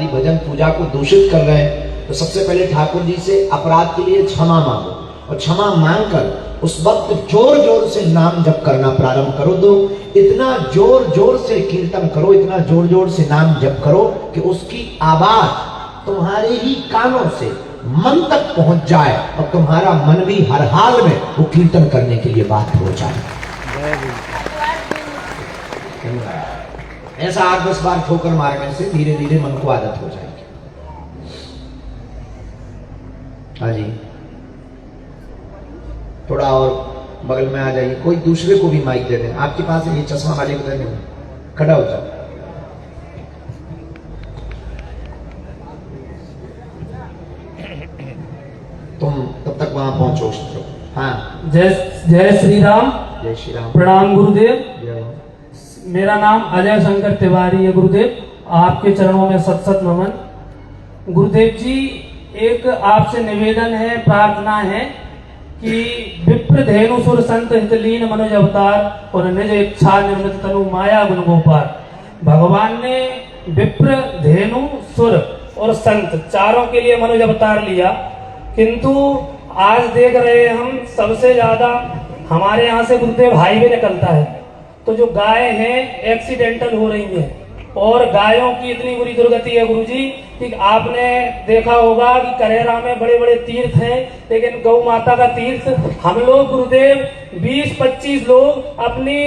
भजन पूजा को दूषित कर रहे हैं, तो सबसे पहले ठाकुर जी से अपराध के लिए क्षमा मांगो और क्षमा मांगकर उस वक्त जोर जोर से नाम जप करना प्रारंभ करो। तो इतना जोर जोर से कीर्तन करो, इतना जोर जोर से नाम जप करो कि उसकी आवाज तुम्हारे ही कानों से मन तक पहुंच जाए और तुम्हारा मन भी हर हाल में वो कीर्तन करने के लिए बात हो जाए। ऐसा 8-10 बार ठोकर मारने से धीरे धीरे मन को आदत हो जाएगी। हाँ जी, थोड़ा और बगल में आ जाइए, कोई दूसरे को भी माइक दे दें। आपके पास ये चश्मा वाले को दे दें, खड़ा हो जाओ। तुम तब तक वहां पहुंचो। हाँ, जय श्री राम। जय श्री राम। प्रणाम गुरुदेव। मेरा नाम अजय शंकर तिवारी है गुरुदेव। आपके चरणों में सत सत नमन। गुरुदेव जी, एक आपसे निवेदन है, प्रार्थना है कि विप्र धेनु सुर संत हितलीन मनुज अवतार और निज इच्छा निर्मित तनु माया गुण गोपाल। भगवान ने विप्र, धेनु, सुर और संत चारों के लिए मनुज अवतार लिया, किंतु आज देख रहे हैं हम सबसे ज्यादा हमारे यहाँ से गुरुदेव हाईवे निकलता है तो जो गाय हैं एक्सीडेंटल हो रही हैं और गायों की इतनी बुरी दुर्गति है गुरुजी कि आपने देखा होगा कि करेरा में बड़े बड़े तीर्थ हैं, लेकिन गौ माता का तीर्थ हम लोग गुरुदेव 20-25 लोग अपनी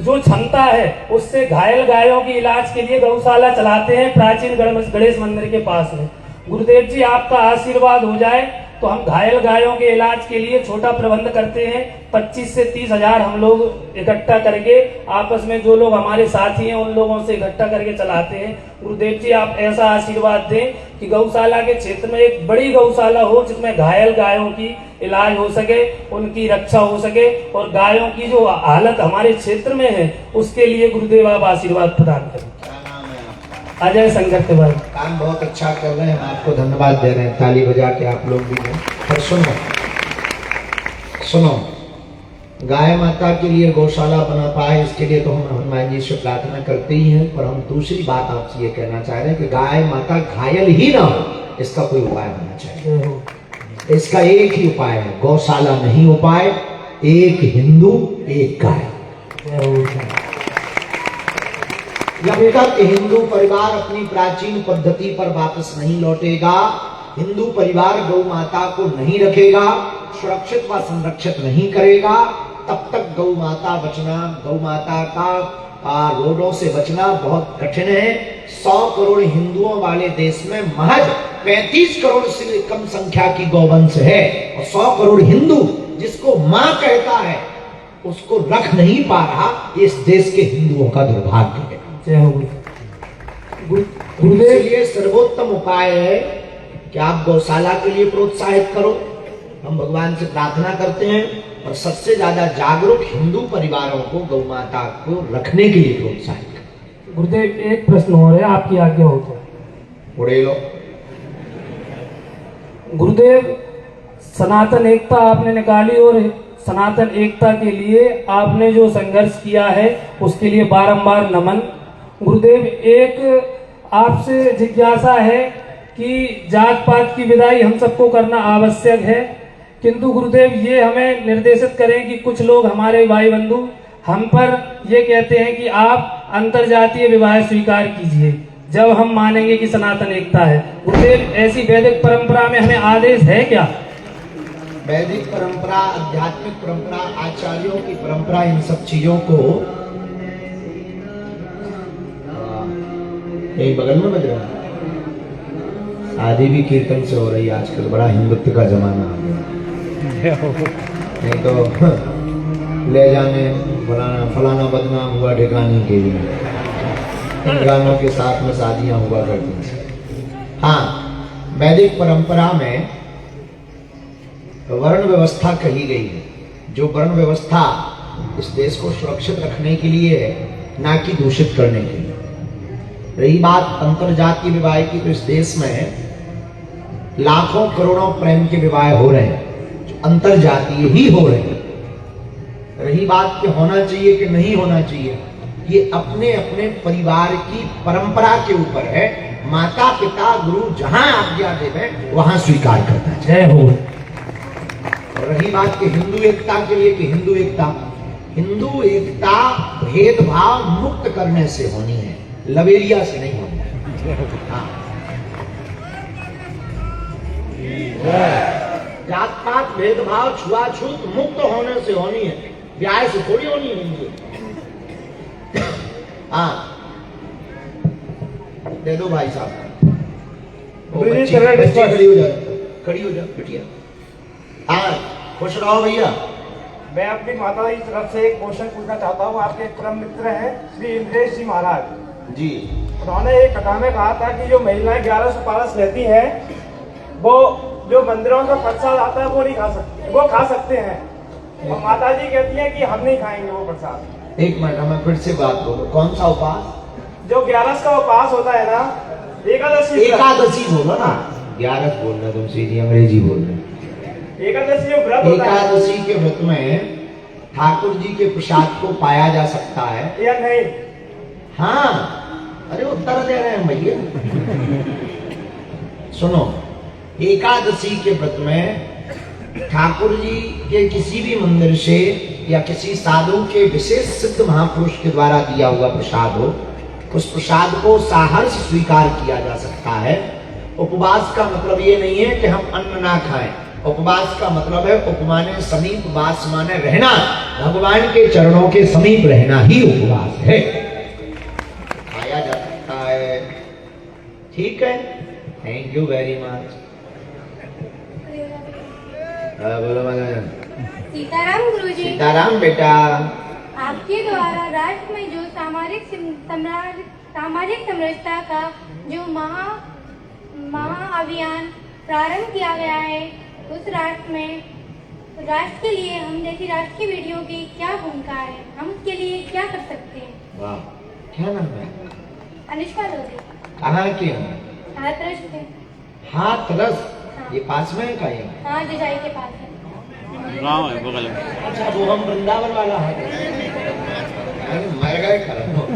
जो क्षमता है उससे घायल गायों की इलाज के लिए गौशाला चलाते हैं प्राचीन गणेश मंदिर के पास में। गुरुदेव जी, आपका आशीर्वाद हो जाए तो हम घायल गायों के इलाज के लिए छोटा प्रबंध करते हैं। 25 से 30 हजार हम लोग इकट्ठा करके आपस में जो लोग हमारे साथी हैं उन लोगों से इकट्ठा करके चलाते हैं। गुरुदेव जी, आप ऐसा आशीर्वाद दें कि गौशाला के क्षेत्र में एक बड़ी गौशाला हो जिसमें घायल गायों की इलाज हो सके, उनकी रक्षा हो सके और गायों की जो हालत हमारे क्षेत्र में है उसके लिए गुरुदेव आप आशीर्वाद प्रदान करें। अजय शंकर तिवारी। काम बहुत अच्छा कर रहे हैं, आपको धन्यवाद दे रहे हैं, ताली बजा के आप लोग भी हैं। पर सुनो, गाय माता के लिए गौशाला बना पाए इसके लिए तो हम हनुमान जी से प्रार्थना करते ही हैं, पर हम दूसरी बात आपसे ये कहना चाह रहे हैं कि गाय माता घायल ही ना हो, इसका कोई उपाय होना चाहिए। इसका एक ही उपाय है, गौशाला नहीं उपाय, एक हिंदू एक गाय। जब तक हिंदू परिवार अपनी प्राचीन पद्धति पर वापस नहीं लौटेगा, हिंदू परिवार गौ माता को नहीं रखेगा, सुरक्षित व संरक्षित नहीं करेगा, तब तक गौ माता बचना, गौ माता का रोडों से बचना बहुत कठिन है। 100 करोड़ हिंदुओं वाले देश में महज 35 करोड़ से कम संख्या की गौवंश है और 100 करोड़ हिंदू जिसको मां कहता है उसको रख नहीं पा रहा, इस देश के हिंदुओं का दुर्भाग्य है। गुरुदेव, ये सर्वोत्तम उपाय है कि आप गौशाला के लिए प्रोत्साहित करो। हम भगवान से प्रार्थना करते हैं और सबसे ज्यादा जागरूक हिंदू परिवारों को गौ माता को रखने के लिए प्रोत्साहित करो। गुरुदेव, एक प्रश्न हो रहा है, आपकी आज्ञा हो तो उड़े लो। गुरुदेव, सनातन एकता आपने निकाली और सनातन एकता के लिए आपने जो संघर्ष किया है उसके लिए बारंबार नमन। गुरुदेव, एक आपसे जिज्ञासा है कि जात पात की विदाई हम सबको करना आवश्यक है, किंतु गुरुदेव ये हमें निर्देशित करें कि कुछ लोग हमारे भाई बंधु हम पर ये कहते हैं कि आप अंतरजातीय विवाह स्वीकार कीजिए जब हम मानेंगे कि सनातन एकता है। गुरुदेव, ऐसी वैदिक परंपरा में हमें आदेश है क्या? वैदिक परंपरा, आध्यात्मिक परंपरा, आचार्यों की परंपरा, इन सब चीजों को एक बगल में बज रहा है। शादी भी कीर्तन से हो रही है आजकल, बड़ा हिंदुत्व का जमाना आ गया। नहीं तो ले जाने फलाना बदनाम हुआ ठिकाने के लिए इन गानों के साथ में शादियां हुआ करती थी। हाँ, वैदिक परंपरा में वर्ण व्यवस्था कही गई है, जो वर्ण व्यवस्था इस देश को सुरक्षित रखने के लिए है, ना कि दूषित करने के लिए। रही बात अंतरजातीय विवाह की, तो इस देश में लाखों करोड़ों प्रेम के विवाह हो रहे हैं जो अंतरजातीय ही हो रहे हैं। रही बात कि होना चाहिए कि नहीं होना चाहिए, ये अपने अपने परिवार की परंपरा के ऊपर है। माता पिता गुरु जहां आज्ञा देवे वहां स्वीकार करना चाहिए। जय हो। और रही बात कि हिंदू एकता के लिए कि हिंदू एकता भेदभाव मुक्त करने से होनी है, लवेरिया से नहीं होनी है। हाँ। जात पात भेदभाव छुआछूत मुक्त होने से होनी है, ब्याह से थोड़ी होनी है हिंदू। हाँ, दे दो भाई साहब। बच्ची खड़ी हो जाए, खड़ी हो जाओ बिटिया। हाँ, खुश रहो भैया। मैं अपनी माता की तरफ से एक क्वेश्चन पूछना चाहता हूँ। आपके परम मित्र हैं श्री इंद्रेश जी महाराज जी। उन्होंने एक कथा में कहा था कि जो महिलाएं 11 से पारस रहती हैं वो जो मंदिरों का प्रसाद आता है वो नहीं खा सकती, वो खा सकते हैं। और माता जी कहती हैं कि हम नहीं खाएंगे वो प्रसाद। एक मिनट, मैं फिर से बात बोलो, कौन सा उपास? जो 11 का उपास होता है ना, एकादशी। एकादशी बोलो ना, 11 बोलना, तुम सीधी अंग्रेजी बोल रहे। एकादशी जो व्रत होता है, एकादशी के व्रत में ठाकुर जी के प्रसाद को पाया जा सकता है या नहीं? हाँ, अरे उत्तर दे रहे हैं भैया। सुनो, एकादशी के व्रत में ठाकुर जी के किसी भी मंदिर से या किसी साधु के विशेष सिद्ध महापुरुष के द्वारा दिया हुआ प्रसाद हो, उस प्रसाद को साहर्ष स्वीकार किया जा सकता है। उपवास का मतलब ये नहीं है कि हम अन्न ना खाएं। उपवास का मतलब है उपमाने समीप, वास माने रहना, भगवान के चरणों के समीप रहना ही उपवास है। खाया जा सकता है, ठीक है। Thank you very much. बोलो महाराज। सीताराम गुरुजी। सीताराम बेटा। आपके द्वारा राष्ट्र में जो सामाजिक समरसता का जो महा अभियान प्रारंभ किया गया है, उस राष्ट्र के लिए हम जैसी राष्ट्र की वीडियो की क्या भूमिका है, हम उसके लिए क्या कर सकते हैं? वाह, क्या नाम है? अनुष्का लोधी। कहाँ के हो? हाथरस के। हाथरस? हाँ। ये पास में है का ये? हाँ, जुजाई के पास है। गाँव है बगल में। अच्छा, वो हम वृंदावन वाला है। अरे मर गए करो।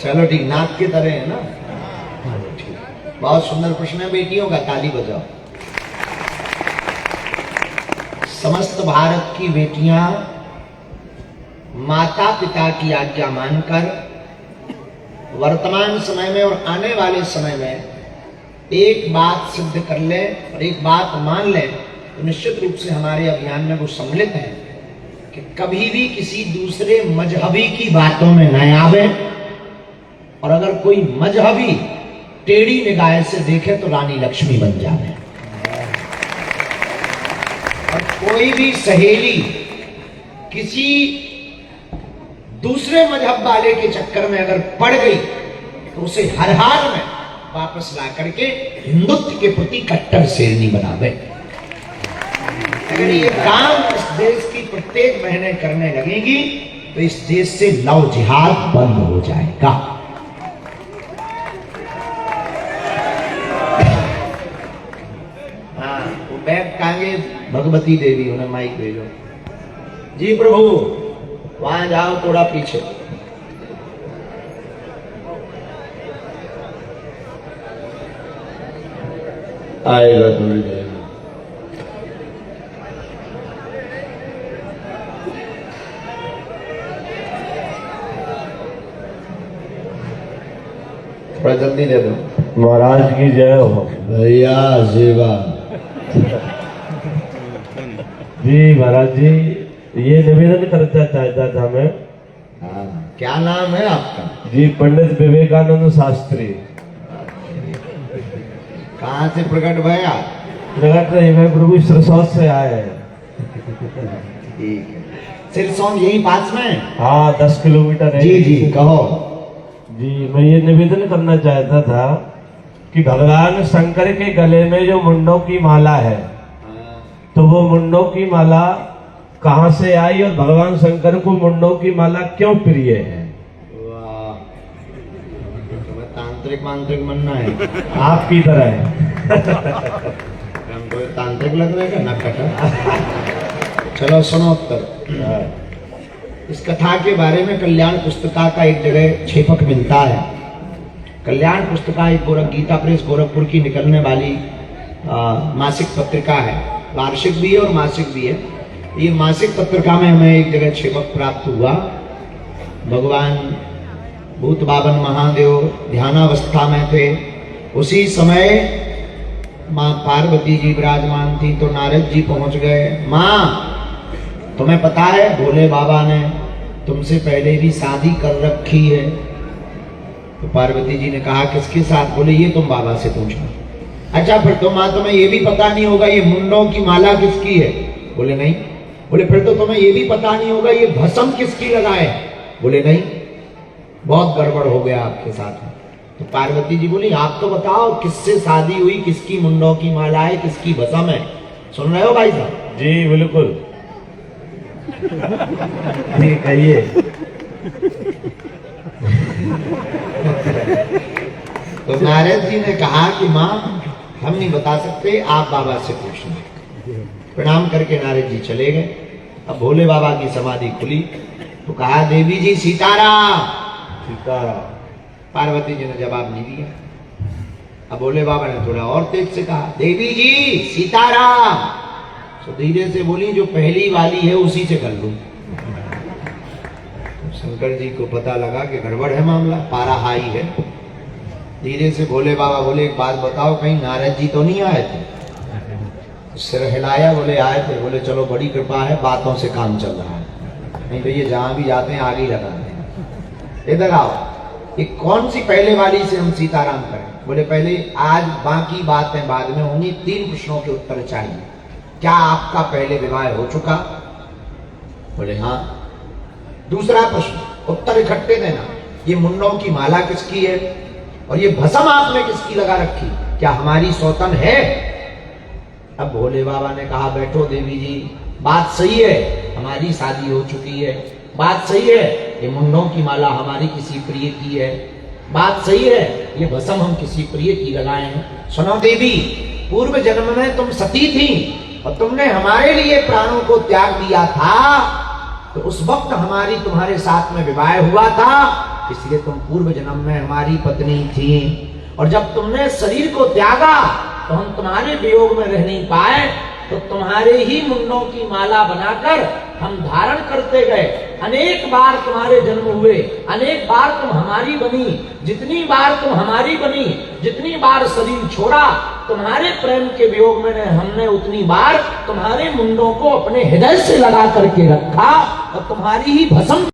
चलो ठीक, नाक की तरह है ना। ठीक, बहुत सुंदर प्रश्न है बेटियों का, ताली बजाओ। समस्त भारत की बेटियां माता पिता की आज्ञा मानकर वर्तमान समय में और आने वाले समय में एक बात सिद्ध कर ले और एक बात मान ले, तो निश्चित रूप से हमारे अभियान में वो सम्मिलित है कि कभी भी किसी दूसरे मजहबी की बातों में न आवे, और अगर कोई मजहबी टेढ़ी निगाह से देखे तो रानी लक्ष्मी बन जावे। और कोई भी सहेली किसी दूसरे मजहब वाले के चक्कर में अगर पड़ गई तो उसे हर हाल में वापस ला करके हिंदुत्व के प्रति कट्टर शेरनी बनावे। अगर ये काम इस देश की प्रत्येक बहनें करने लगेगी तो इस देश से लव जिहाद बंद हो जाएगा। हाँ, वो बैग टांगे भगवती देवी, उन्हें माइक भेजो। जी प्रभु, वहां जाओ, थोड़ा पीछे। आएगा थोड़ी देर में। थोड़ा जल्दी दे दो। महाराज की जय हो। भैया आशीर्वाद। जी महाराज जी, ये निवेदन करना चाहता था मैं। हाँ, क्या नाम है आपका? जी पंडित विवेकानंद शास्त्री। कहाँ से प्रकट भैया? प्रकट नहीं, मैं प्रभु सिरसौद से आए हैं। ठीक है, सिरसौद यही पास में? हाँ, 10 किलोमीटर है। जी जी कहो। जी, मैं ये निवेदन करना चाहता था कि भगवान शंकर के गले में जो मुंडों की माला है, तो वो मुंडों की माला कहाँ से आई और भगवान शंकर को मुंडों की माला क्यों प्रिय है? वाह, तुम्हें तांत्रिक मांत्रिक बनना है? आपकी तरह है। हमको तांत्रिक लग रहा है ना कटा। चलो सुनो उत्तर। इस कथा के बारे में कल्याण पुस्तका का एक जगह छेपक मिलता है। कल्याण पुस्तिका एक गीता प्रेस गोरखपुर की निकलने वाली मासिक पत्रिका है, वार्षिक भी है और मासिक भी है। ये मासिक पत्रिका में हमें एक जगह छेपक प्राप्त हुआ। भगवान भूत बाबन महादेव ध्यानावस्था में थे, उसी समय माँ पार्वती जी विराजमान थी। तो नारद जी पहुंच गए। माँ, तुम्हें पता है भोले बाबा ने तुमसे पहले भी शादी कर रखी है? तो पार्वती जी ने कहा किसके साथ? बोले ये तुम बाबा से पूछना। अच्छा फिर तो माँ तुम्हें ये भी पता नहीं होगा ये मुंडों की माला किसकी है? बोले नहीं। बोले फिर तो तुम्हें ये भी पता नहीं होगा ये भस्म किसकी लगाए? बोले नहीं। बहुत गड़बड़ हो गया आपके साथ में। तो पार्वती जी बोली आप तो बताओ किससे शादी हुई, किसकी मुंडों की माला है, किसकी भस्म है? सुन रहे हो भाई साहब? जी बिल्कुल। कहिए। तो नारद जी ने कहा कि माँ हम नहीं बता सकते, आप बाबा से पूछना। प्रणाम करके नारद जी चले गए। अब भोले बाबा की समाधि खुली तो कहा देवी जी सीताराम। सीताराम। पार्वती जी ने जवाब नहीं दिया। अब भोले बाबा ने थोड़ा और तेज से कहा देवी जी सीताराम। तो धीरे से बोली जो पहली वाली है उसी से कर लूं। शंकर जी को पता लगा कि गड़बड़ है मामला, पारा हाई है। धीरे से भोले बाबा बोले एक बात बताओ कहीं नारद जी तो नहीं आए थे? सिर हिलाया, बोले आए थे। बोले चलो बड़ी कृपा है, बातों से काम चल रहा है, नहीं तो ये जहां भी जाते हैं आगे ही लगाते हैं। इधर आओ, ये कौन सी पहले वाली से हम सीताराम करें? बोले पहले आज बाकी बातें बाद में होंगी, 3 प्रश्नों के उत्तर चाहिए। क्या आपका पहले विवाह हो चुका? बोले हाँ। दूसरा प्रश्न उत्तर इकट्ठे देना। ये मुंडों की माला किसकी है और ये भस्म आपने किसकी लगा रखी? क्या हमारी सौतन है? अब भोले बाबा ने कहा बैठो देवी जी, बात सही है, हमारी शादी हो चुकी है। बात सही है, ये मुंडों की माला हमारी किसी प्रिय की है। बात सही है, ये भस्म हम किसी प्रिय की लगाए हैं। सुनो देवी, पूर्व जन्म में तुम सती थी और तुमने हमारे लिए प्राणों को त्याग दिया था, तो उस वक्त हमारी तुम्हारे साथ में विवाह हुआ था, इसलिए तुम पूर्व जन्म में हमारी पत्नी थी। और जब तुमने शरीर को त्यागा तो हम तुम्हारे वियोग में रह नहीं पाए, तो तुम्हारे ही मुंडों की माला बनाकर हम धारण करते गए। अनेक बार तुम्हारे जन्म हुए, अनेक बार तुम हमारी बनी। जितनी बार तुम हमारी बनी, जितनी बार शरीर छोड़ा, तुम्हारे प्रेम के वियोग में हमने उतनी बार तुम्हारे मुंडों को अपने हृदय से लगा करके रखा और तुम्हारी ही भस्म